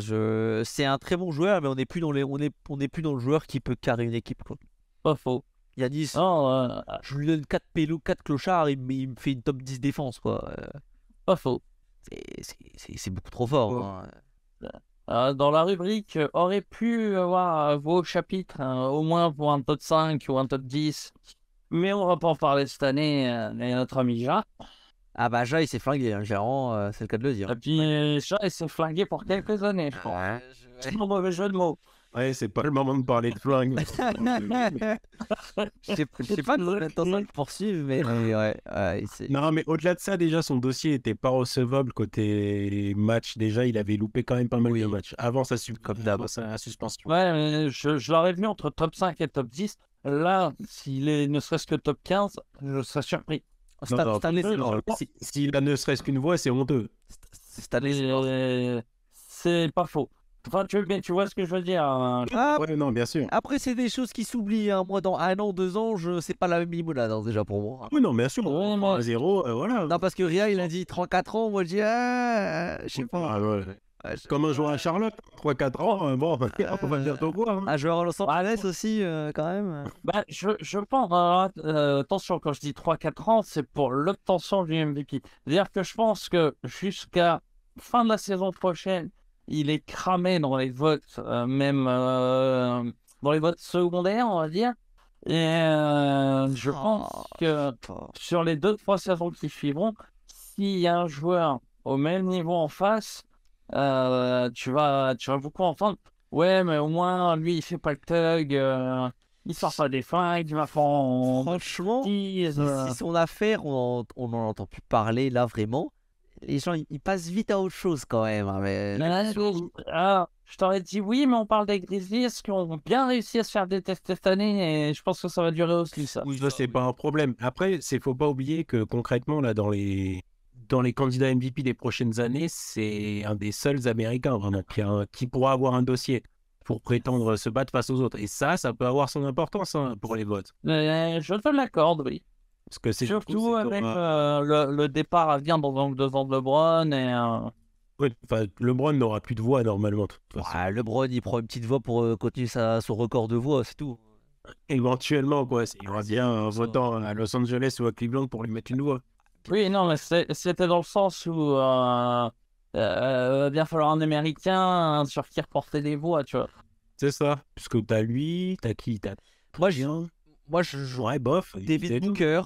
c'est un très bon joueur, mais on n'est plus dans plus dans le joueur qui peut carrer une équipe, quoi. Pas faux. Yanis, Non, je lui donne 4 pélos, 4 clochards, il me fait une top 10 défense, quoi. pas faux. C'est beaucoup trop fort, hein. Dans la rubrique, aurait pu avoir vos chapitres, hein, au moins pour un top 5 ou un top 10. Mais on va pas en parler cette année, et notre ami Ja. Ah bah, Ja, il s'est flingué, hein, Gérard, c'est le cas de le dire. Et puis, Ja, il s'est flingué pour quelques années, je pense. Ouais, C'est un mauvais jeu de mots. Ouais, c'est pas le moment de parler de flingue. je sais pas combien de temps ça le poursuivre, mais ouais, c'est... Non, mais au-delà de ça, déjà, son dossier était pas recevable côté match. Déjà, il avait loupé quand même pas mal de matchs. Avant Comme d'hab. sa suspension. Ouais, mais je l'aurais vu entre top 5 et top 10. Là, s'il est ne serait-ce que top 15, je serais surpris. Cette année, S'il a ne serait-ce qu'une voix, c'est honteux. cette année, C'est pas faux. Enfin, tu vois ce que je veux dire, hein. Ouais, non, bien sûr. Après, c'est des choses qui s'oublient, hein. Moi, dans 1 an, 2 ans, c'est pas la même limonade, hein, déjà pour moi. Oui, non, bien sûr. Ouais, mais- 1-0, voilà. Non, parce que Ria, il a dit 34 ans, moi je dis, je sais pas. Ah, ouais. Ouais, Comme un joueur à Charlotte, 3-4 ans, bon, on va le dire au quoi. Hein. Un joueur à Los Angeles aussi, quand même. Bah, je pense, attention, quand je dis 3-4 ans, c'est pour l'obtention du MVP. C'est-à-dire que je pense que jusqu'à fin de la saison prochaine, il est cramé dans les votes, même dans les votes secondaires, on va dire. Et je pense que sur les 2-3 saisons qui suivront, s'il y a un joueur au même niveau en face, tu vas beaucoup entendre. Ouais, mais au moins, lui, il fait pas le thug, il sort pas des flingues, il va faire en Franchement, si tease. son affaire, on n'en entend plus parler là vraiment. Les gens, ils passent vite à autre chose quand même, hein, mais... Je t'aurais dit oui, mais on parle des Grizzlies qui ont bien réussi à se faire détester cette année et je pense que ça va durer aussi, ça. Oui, ça, c'est pas un problème. Après, faut pas oublier que concrètement, là, dans les candidats MVP des prochaines années, c'est un des seuls Américains vraiment qui pourra avoir un dossier pour prétendre se battre face aux autres. Et ça peut avoir son importance hein, pour les votes. Je te l'accorde, oui. Parce que Surtout avec le départ à venir dans 2 ans de LeBron et... Oui, enfin, LeBron n'aura plus de voix normalement. De toute façon. Ouais, LeBron, il prend une petite voix pour continuer son record de voix, c'est tout. Éventuellement, quoi. Il y aura bien un votant à Los Angeles ou à Cleveland pour lui mettre une voix. Oui, non, mais c'était dans le sens où bien falloir un Américain sur qui reporter des voix, tu vois. C'est ça. Puisque t'as lui, t'as qui Moi, je jouerais bof. David Booker.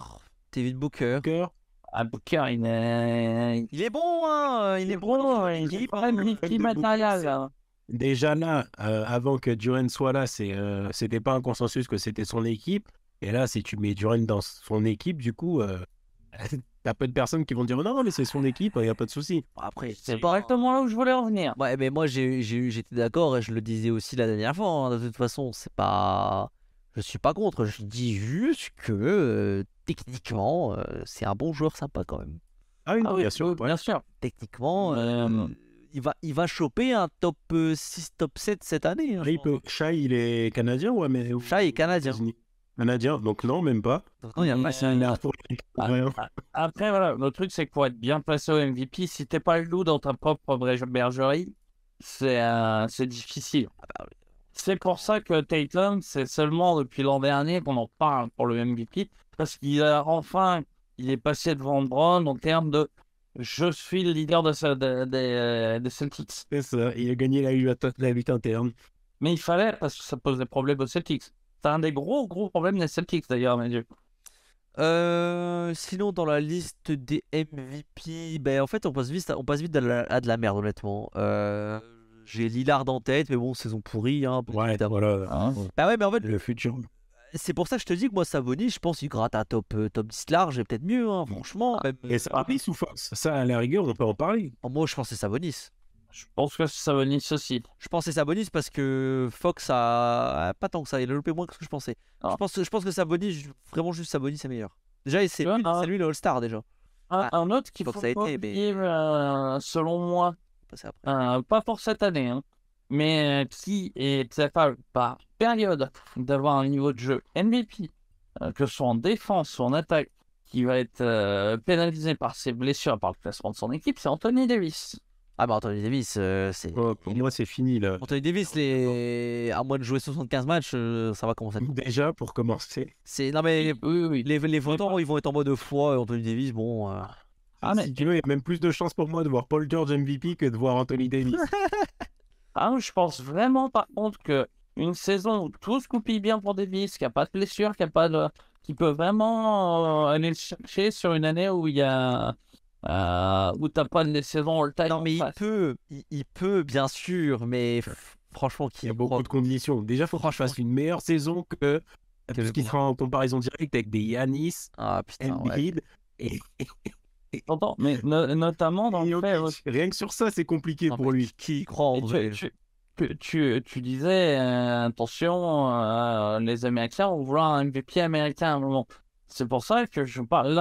Ah, Booker, il est bon, hein. Il est bon. il est pas multimatériel, là. Déjà là, avant que Duren soit là, c'était pas un consensus que c'était son équipe. Et là, si tu mets Duren dans son équipe, du coup, t'as peu de personnes qui vont dire non, mais c'est son équipe, il n'y a pas de souci. Après, C'est correctement là où je voulais en venir. Ouais, mais moi, j'étais d'accord et je le disais aussi la dernière fois. Hein. De toute façon, c'est pas. Je suis pas contre. Je dis juste que techniquement, c'est un bon joueur sympa quand même. Ah oui, non, bien sûr. Bien sûr. Techniquement, il va choper un top 6, top 7 cette année. Hein, Shai, il est canadien ou américain? Shai est canadien. Canadien, donc non, même pas. Non, il y a pas. C'est un air pour Après, voilà, le truc, c'est que pour être bien placé au MVP, si t'es pas le loup dans ta propre bergerie, c'est difficile. C'est pour ça que Tatum, c'est seulement depuis l'an dernier qu'on en parle pour le MVP, parce il est passé devant Brown en termes de je suis le leader des Celtics. C'est ça, il a gagné la lutte interne. Mais il fallait, parce que ça pose des problèmes aux Celtics. C'est un des gros problèmes des Celtics d'ailleurs, mes dieux. Sinon, dans la liste des MVP, ben, en fait, on passe vite à de la merde, honnêtement. J'ai Lillard en tête, mais bon, saison pourrie. Hein, Ouais, évidemment. voilà, Hein. Bah ouais, mais en fait, le futur. c'est pour ça que je te dis que moi, Sabonis, je pense qu'il gratte un top 10 large et peut-être mieux, hein, franchement. Même, Et ça Sabonis ou Fox, ça à la rigueur, on peut en parler. moi, je pense que c'est Sabonis. Je pense que ça va venir aussi. Je pense que c'est Sabonis parce que Fox a pas tant que ça, il a loupé moins que ce que je pensais. Ah. Je pense que Sabonis, vraiment juste Sabonis, c'est meilleur. Déjà, c'est lui le All-Star déjà. Un autre qui faut Fox a pas été, mais oublier, selon moi, passer après. pas pour cette année, hein, mais qui est capable par période d'avoir un niveau de jeu MVP, que ce soit en défense ou en attaque, qui va être pénalisé par ses blessures, par le classement de son équipe, c'est Anthony Davis. Ah bah Anthony Davis, c'est... Oh, pour moi, c'est fini là. Anthony Davis, à moins de jouer 75 matchs, ça va commencer. Déjà, pour commencer. Non mais Oui. les votants, ils vont être en mode foi. Anthony Davis, bon... Ah, mais Si tu veux, il y a même plus de chances pour moi de voir Paul George MVP que de voir Anthony Davis. je pense vraiment par contre que une saison où tout se goupille bien pour Davis, qu'il n'y a pas de blessure, qui peut vraiment aller le chercher sur une année où il y a où t'as pas de saison all-time. Non mais il peut bien sûr, mais franchement, Il y a beaucoup de conditions. Déjà, il faut qu'il fasse une meilleure saison que ce qui sera en comparaison directe avec des Yanis, Ah putain, ouais. Embiid et J'entends, mais notamment dans le fait... Jokic. Rien que sur ça, c'est compliqué Non, pour mais lui. qui croit en vrai? Tu disais, attention, les Américains vont vouloir un MVP américain à un moment. C'est pour ça que je parle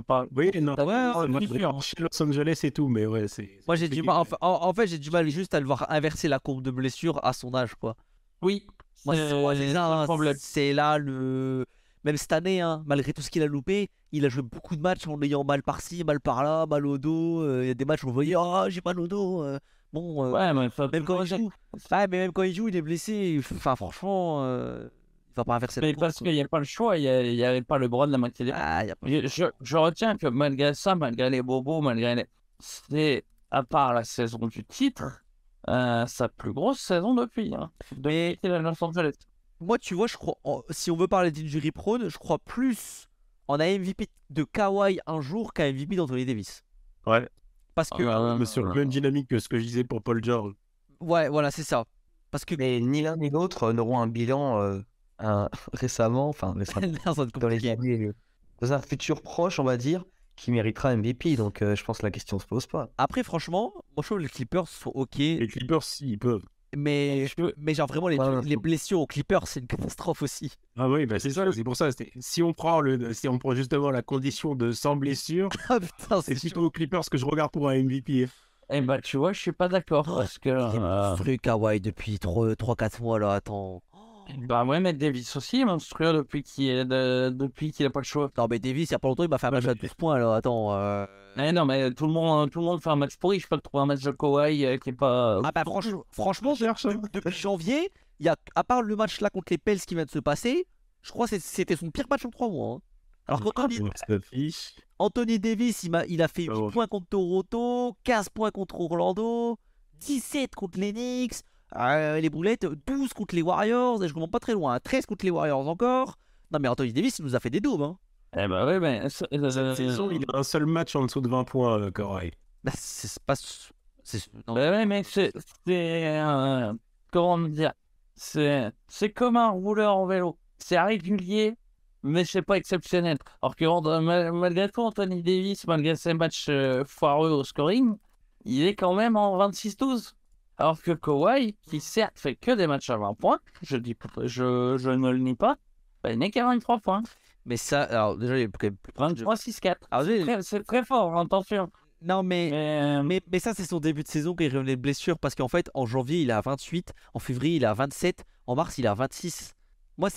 pas. Oui, non, Ouais, c'est sûr. chez Los Angeles et tout, mais ouais, c'est... Moi j'ai du mal, en fait j'ai du mal juste à le voir inverser la courbe de blessure à son âge quoi. Oui, Moi c'est c'est ça, le hein, problème. c'est là le... Même cette année, hein, malgré tout ce qu'il a loupé, il a joué beaucoup de matchs en ayant mal par-ci, mal par-là, mal au dos. Il y a des matchs où on voyait, oh j'ai mal au dos. Bon, Ouais, mais même quand il joue, ouais, mais même quand il joue, il est blessé. Enfin franchement, il va pas inverser la mais courbe. parce qu'il n'y a pas le choix, il n'y avait pas le bras de la moitié des... Ah, y a pas... Je retiens que malgré ça, malgré les bobos, c'est, à part la saison du titre, sa plus grosse saison depuis. Hein, depuis qu'il est à Los Angeles. Moi, tu vois, je crois, si on veut parler d'injury prone, je crois plus en un MVP de Kawhi un jour qu'un MVP d'Anthony Davis. Ouais, Parce que, mais sur la même dynamique que ce que je disais pour Paul George. ouais, voilà, c'est ça. Parce que Mais ni l'un ni l'autre n'auront un bilan récemment, ça va être dans les compliqué. années, dans un futur proche, on va dire, qui méritera MVP. Donc je pense que la question se pose pas. Après, franchement, moi je trouve que les Clippers sont ok, Les Clippers, si, ils peuvent. mais genre vraiment les blessures aux Clippers, c'est une catastrophe aussi. Ah oui, bah c'est ça, c'est pour ça. Si on prend justement la condition de sans blessure, Ah putain, c'est plutôt aux Clippers que je regarde pour un MVP. Eh ben, tu vois, je suis pas d'accord parce que. Monstrueux Kawhi depuis 3-4 mois là, attends. Bah ouais, mais Davis aussi est monstrueux depuis qu'il a pas le choix. Non, mais Davis, il y a pas longtemps, il m'a fait un match à 12 points là, attends. Eh non, mais tout le monde fait un match pourri. Je peux te trouver un match de Kawhi qui est pas. Ah bah franchement, depuis janvier, il y a, à part le match là contre les Pels qui vient de se passer, je crois que c'était son pire match en 3 mois. Hein. Alors qu'Anthony Davis, il a fait 8 points contre Toronto, 15 points contre Orlando, 17 contre les Knicks, les boulettes, 12 contre les Warriors, et je remonte pas très loin, 13 contre les Warriors encore. Non mais Anthony Davis, il nous a fait des daubes. Hein. Eh bah ouais, mais... Cette saison, il a un seul match en dessous de 20 points, Kawhi. Bah c'est pas... Bah ouais, mais c'est comment dire, c'est comme un rouleur en vélo. C'est régulier, mais c'est pas exceptionnel. Alors que malgré tout, Anthony Davis, malgré ses matchs foireux au scoring, il est quand même en 26-12. Alors que Kawhi, qui certes fait que des matchs à 20 points, je ne le nie pas, bah, il n'est qu'à 23 points. Mais ça, alors déjà, il y a quand même plus 23-6-4. C'est très fort, attention. Non, mais ça, c'est son début de saison quand il revenait de blessure. Parce qu'en fait, en janvier, il est à 28. En février, il est à 27. En mars, il est à 26. Moi,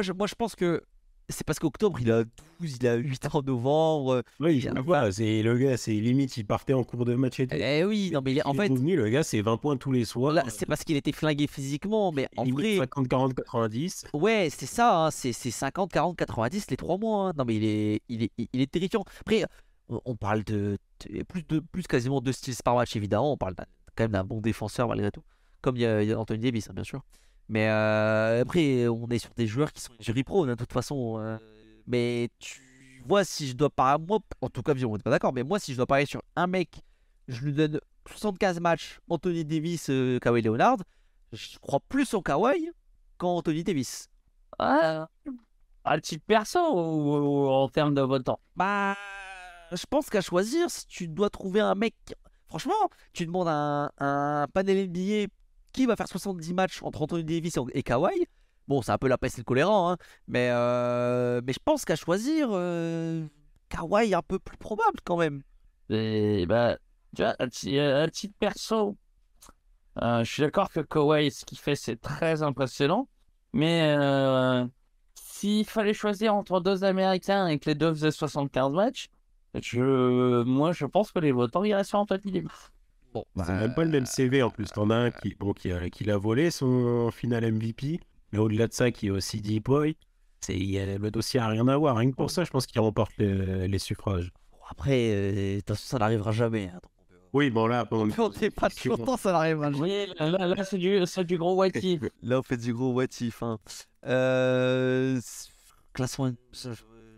je pense que c'est parce qu'octobre, il a 12, il a 8 en novembre. Oui, il je a- vois, c'est le gars, c'est limite, il partait en cours de match et tout. Eh oui, non, mais Il en est fait, revenu, le gars, c'est 20 points tous les soirs. là, c'est parce qu'il était flingué physiquement, mais en Limite vrai, 50, 40, 90. ouais, c'est ça, hein, c'est 50, 40, 90 les 3 mois. Hein. Non, mais il est terrifiant. Après, on parle plus quasiment 2 steals par match, évidemment. On parle quand même d'un bon défenseur malgré tout. Comme il y a Anthony Davis, hein, bien sûr. Mais après, on est sur des joueurs qui sont injury prone, hein, de toute façon. Mais tu vois, si je dois pas. Moi, en tout cas, on n'est pas d'accord, mais moi, si je dois parler sur un mec, je lui donne 75 matchs, Anthony Davis, Kawhi Leonard. Je crois plus en Kawhi qu'en Anthony Davis. Ah, à titre perso ou en termes de votant? Bah, je pense qu'à choisir, si tu dois trouver un mec. Franchement, tu demandes un panel NBA qui va faire 70 matchs entre Anthony Davis et Kawhi. Bon, c'est un peu la peste et le choléra, hein, mais je pense qu'à choisir, Kawhi est un peu plus probable quand même. Et bah, tu vois, à titre perso, je suis d'accord que Kawhi, ce qu'il fait, c'est très impressionnant. Mais s'il fallait choisir entre deux Américains et que les deux faisaient 75 matchs, moi, je pense que les votants iraient sur Anthony Davis. Bon, C'est même pas le même CV en plus. T'en as un qui l'a volé son final MVP, mais au-delà de ça, qui est aussi Deep Boy. Le dossier a rien à voir. Rien que pour ça, je pense qu'il remporte les suffrages. après, de toute façon, ça n'arrivera jamais. Hein, donc Oui, bon là, bon, on n'est pas toujours temps, ça n'arrivera jamais. Oui, là c'est du gros white tea. Là, on fait du gros what if. Hein. Classement,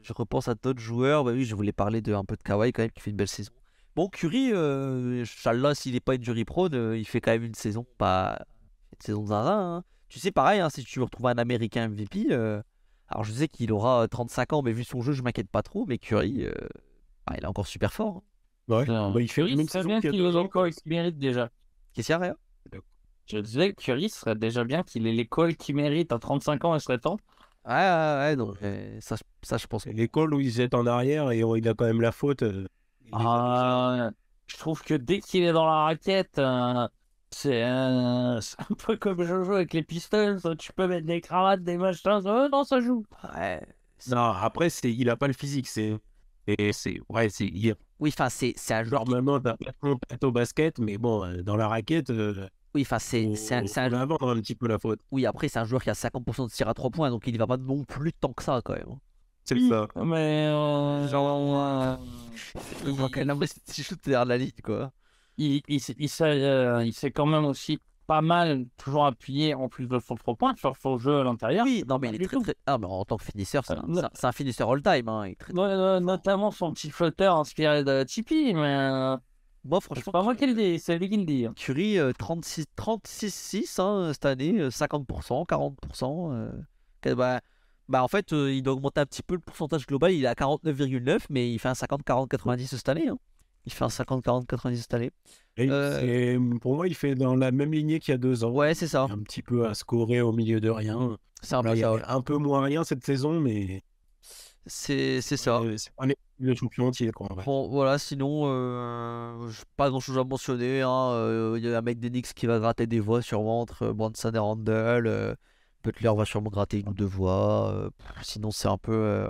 je repense à d'autres joueurs. Bah oui, je voulais parler un peu de Kawhi quand même, qui fait une belle saison. Bon, Curry, Inch'Allah, s'il n'est pas injury prone, il fait quand même une saison, pas une saison de zinzin. Hein. Tu sais, pareil, hein, si tu veux retrouver un Américain MVP, alors je sais qu'il aura 35 ans, mais vu son jeu, je m'inquiète pas trop. Mais Curry, il est encore super fort. Hein. ouais. Bah, il fait Curry, une c'est saison bien qu'il y a qu'il ait 2 ans. l'école qu'il mérite déjà. Qu'est-ce qu'il y a, Réa? Je disais que Curry serait déjà bien qu'il ait l'école qu'il mérite à 35 ans, il serait temps. Ouais, donc ça, je pense. C'est l'école où il se jette en arrière et il a quand même la faute. Je trouve que dès qu'il est dans la raquette, c'est un peu comme je joue avec les Pistons. Tu peux mettre des cravates, des machins. Non, ça joue. Ouais. Non, après, il a pas le physique. Oui, enfin, c'est un joueur. Normalement, t'as un plateau basket, mais bon, dans la raquette, Oui, enfin, c'est un on va vendre un petit peu la faute. Oui, après, c'est un joueur qui a 50% de tir à 3 points, donc il y va pas non plus tant que ça, quand même. Hein. C'est ça. Mais Il voit quand même si shoot derrière la ligne, quoi. il s'est quand même aussi pas mal toujours appuyé en plus de son 3 points sur son jeu à l'intérieur. Oui, non, mais il est Du très, tout. très. Ah, mais en tant que finisseur, no- c'est un finisseur all-time. Hein. Il est très, très- Notamment son petit flotteur inspiré de Tipeee, mais Moi, c'est franchement, pas moi qui le dis, c'est lui qui le dit. Curry, 36-6 hein, cette année, 50%, 40%. En fait, il doit augmenter un petit peu le pourcentage global. Il est à 49,9, mais il fait un 50-40-90 cette année. Hein. Il fait un 50-40-90 cette année. Pour moi, il fait dans la même lignée qu'il y a 2 ans. Ouais, c'est ça. Un petit peu à scorer au milieu de rien. C'est un Là, peu il y ça. a Ouais. un peu moins rien cette saison, mais C'est ça. c'est pas le champion entier, quoi. En vrai. Bon, voilà, sinon, pas grand chose à mentionner. Hein. Il y a un mec des Knicks qui va gratter des voix sûrement entre Brunson et Randall. Butler va sûrement gratter une ou deux voix. Sinon, c'est un peu.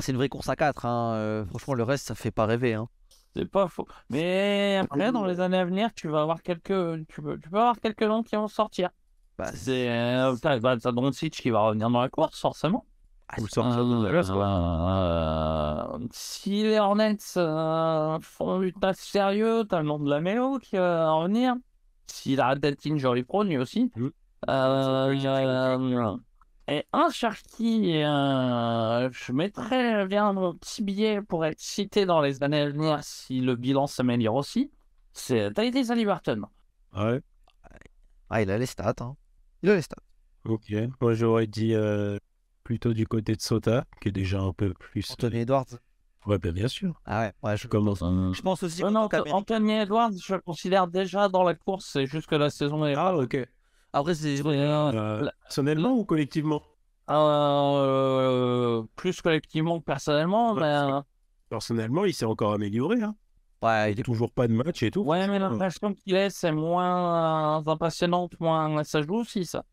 C'est une vraie course à 4. Hein. Franchement, le reste, ça fait pas rêver. Hein. C'est pas faux. Mais après, dans les années à venir, tu vas avoir tu peux avoir quelques noms qui vont sortir. Bah, T'as Doncic qui va revenir dans la course, forcément. Ou sortir de Dallas, quoi. Si les Hornets font du taf sérieux, t'as le nom de la Mélo qui va revenir. S'il arrête d'être injury prone, lui aussi. Et un sur qui je mettrais bien mon petit billet pour être cité dans les années à venir si le bilan s'améliore aussi, c'est Tyrese Haliburton. Ouais, il a les stats. Hein. Il a les stats. ok. Moi, j'aurais dit plutôt du côté de Sota, qui est déjà un peu plus. Anthony Edwards. Ouais, ben, bien sûr. Ah ouais, je Commence. Je pense aussi Non, qu'Amérique- Anthony Edwards, je le considère déjà dans la course, c'est juste que la saison est. Ah, ok. Après, c'est. Personnellement ou collectivement? Plus collectivement que personnellement, Ouais, mais Personnellement, il s'est encore amélioré. Hein. Ouais, il est Toujours pas de match et tout. ouais, mais l'impression qu'il est, c'est moins impressionnante, moins ça joue aussi, ça.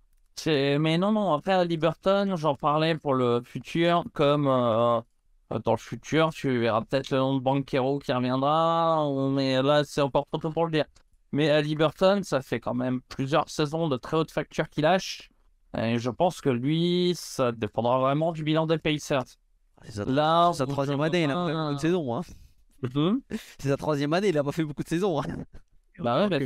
Mais non, après Haliburton, j'en parlais pour le futur, comme dans le futur, tu verras peut-être le nom de Banchero qui reviendra, mais là, c'est encore trop tôt pour le dire. Mais Haliburton, ça fait quand même plusieurs saisons de très haute facture qu'il lâche, et je pense que lui, ça dépendra vraiment du bilan des Pacers. Là, C'est sa troisième année, il a pas fait beaucoup de saisons. Hein. C'est sa troisième année, il a pas fait beaucoup de saisons. Hein. Bah ouais, mais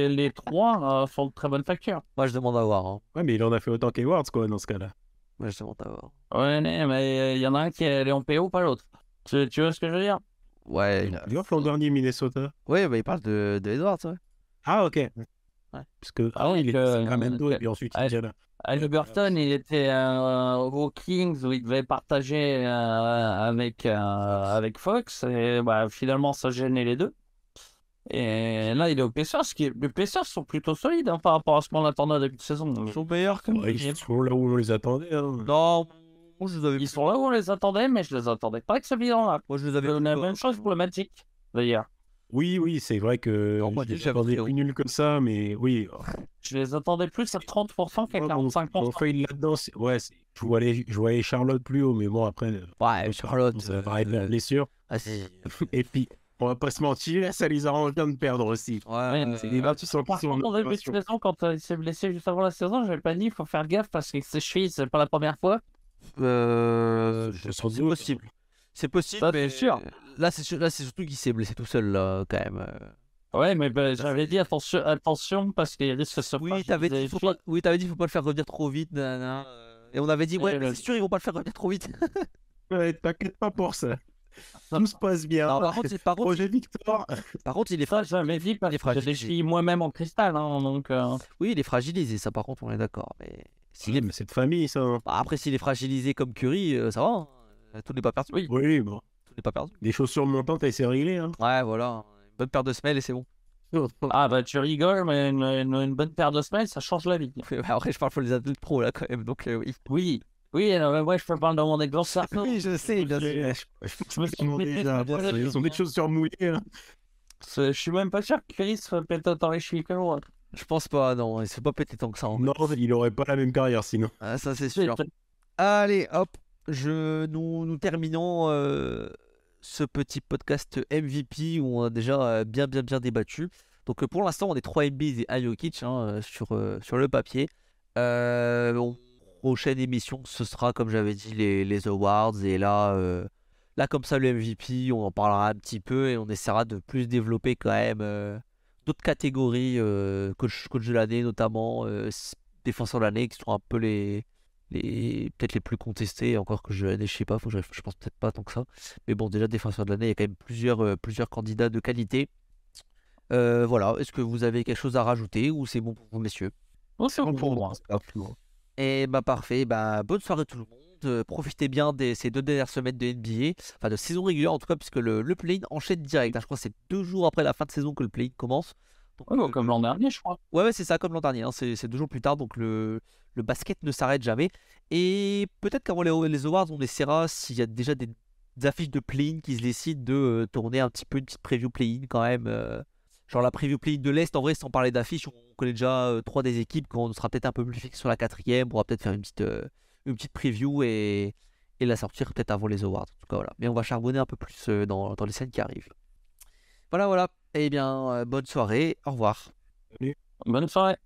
les trois font de très bonne facture. Moi, je demande à voir. Hein. Ouais, mais il en a fait autant qu'Edwards, quoi, dans ce cas-là. Moi, je demande à voir. Ouais, mais il y en a un qui est en PO, pas l'autre. Tu vois ce que je veux dire? Ouais, Edwards, l'an dernier, Minnesota. ouais, bah, il parle de Edwards. Ouais. Ah, ok. Ouais. Parce que oui, il était à Sacramento et puis ensuite il vient là. Haliburton, il était aux Kings où il devait partager avec Fox et bah, finalement ça gênait les deux. Et là il est aux Pacers, les Pacers sont plutôt solides hein, par rapport à ce qu'on attendait début de saison. Ils sont meilleurs que Ouais, ils sont là où on les attendait. Hein. Non, moi, je les avais Ils sont là où on les attendait, mais je les attendais pas avec ce bilan-là. Moi, je les avais La même chose pour le Magic, d'ailleurs. Oui, c'est vrai que Non, moi, je les déjà, attendais frérot. plus nuls que ça, mais oui. Je les attendais plus à 30% qu'à Mon 45%. feuille là-dedans, je voyais Charlotte plus haut, mais bon, après, Ouais, Charlotte. ça va être la blessure. Ah, si. Et puis, on va pas se mentir, ça les arrange bien de perdre aussi. Ouais, Ouais, C'est des matchs qui sont Par contre, en début de saison, quand il s'est blessé juste avant la saison, j'avais pas dit il faut faire gaffe parce que ses chevilles, c'est pas la première fois. c'est possible. C'est possible, Ça, mais c'est sûr. Là, c'est surtout qu'il s'est blessé tout seul, là, quand même. Ouais, mais ben, j'avais dit attention parce qu'il risque de se Oui, t'avais dit, faut pas le faire revenir trop vite. Nanana. Et on avait dit, ouais, mais c'est sûr, ils vont pas le faire revenir trop vite. Ouais, t'inquiète pas pour ça. Tout se passe bien. Non, par contre, Projet Victor. il est Ça, j'avais dit parce Il est que j'ai des fragilisé. chevilles moi-même en cristal. Hein, donc, Oui, il est fragilisé, ça, par contre, on est d'accord. Mais s'il est... Mais c'est de famille, ça. Hein. Bah, après, s'il est fragilisé comme Curry, ça va. Hein. Tout n'est pas perdu. oui. Oui, bon. Tout n'est pas perdu. Des chaussures montantes, et c'est réglé. Hein. Ouais, voilà. Une bonne paire de semelles et c'est bon. Ah, bah tu rigoles, mais une bonne paire de semelles, ça change la vie. Après, je parle pour les athlètes pro, là, quand même. Donc, oui. Oui, mais moi, je peux parler de mon exemple. Ça. Oui, je sais, bien sûr. Je pense qu'ils ont déjà. Ils ont des chaussures mouillées. Hein. Je suis même pas sûr que Chris pète autant les chevilles que moi. Je pense pas, non. Il se fait pas péter tant que ça. En fait. Non, il aurait pas la même carrière sinon. Ah, ça, c'est sûr. Allez, hop. Nous terminons ce petit podcast MVP où on a déjà bien débattu. Donc pour l'instant, on est 3 MBs et un Jokic sur le papier. Prochaine émission, ce sera comme j'avais dit les awards. Et là comme ça, le MVP, on en parlera un petit peu et on essaiera de plus développer quand même d'autres catégories, coach de l'année notamment, défenseur de l'année qui sont un peu peut-être les plus contestés, encore que je sais pas, je pense peut-être pas tant que ça. Mais bon, déjà défenseur de l'année, il y a quand même plusieurs candidats de qualité. Voilà, est-ce que vous avez quelque chose à rajouter ou c'est bon pour vous, messieurs? Oh, c'est bon pour moi. Et bah parfait, bah bonne soirée tout le monde. Profitez bien de ces 2 dernières semaines de NBA, enfin de saison régulière en tout cas, puisque le play-in enchaîne direct. Hein. Je crois que c'est 2 jours après la fin de saison que le play-in commence. Donc, Ouais, comme l'an dernier, je crois. Ouais, c'est ça, comme l'an dernier. Hein. C'est 2 jours plus tard, donc le basket ne s'arrête jamais. Et peut-être qu'avant les awards, on essaiera, s'il y a déjà des affiches de play-in qui se décident, de tourner un petit peu une petite preview play-in quand même. Genre la preview play-in de l'Est, en vrai, sans parler d'affiches, on connaît déjà 3 des équipes. Quand on sera peut-être un peu plus fixe sur la 4e, on pourra peut-être faire une petite preview et la sortir peut-être avant les awards. En tout cas, voilà. Mais on va charbonner un peu plus dans les scènes qui arrivent. Voilà. Eh bien, bonne soirée. Au revoir. Bonne soirée.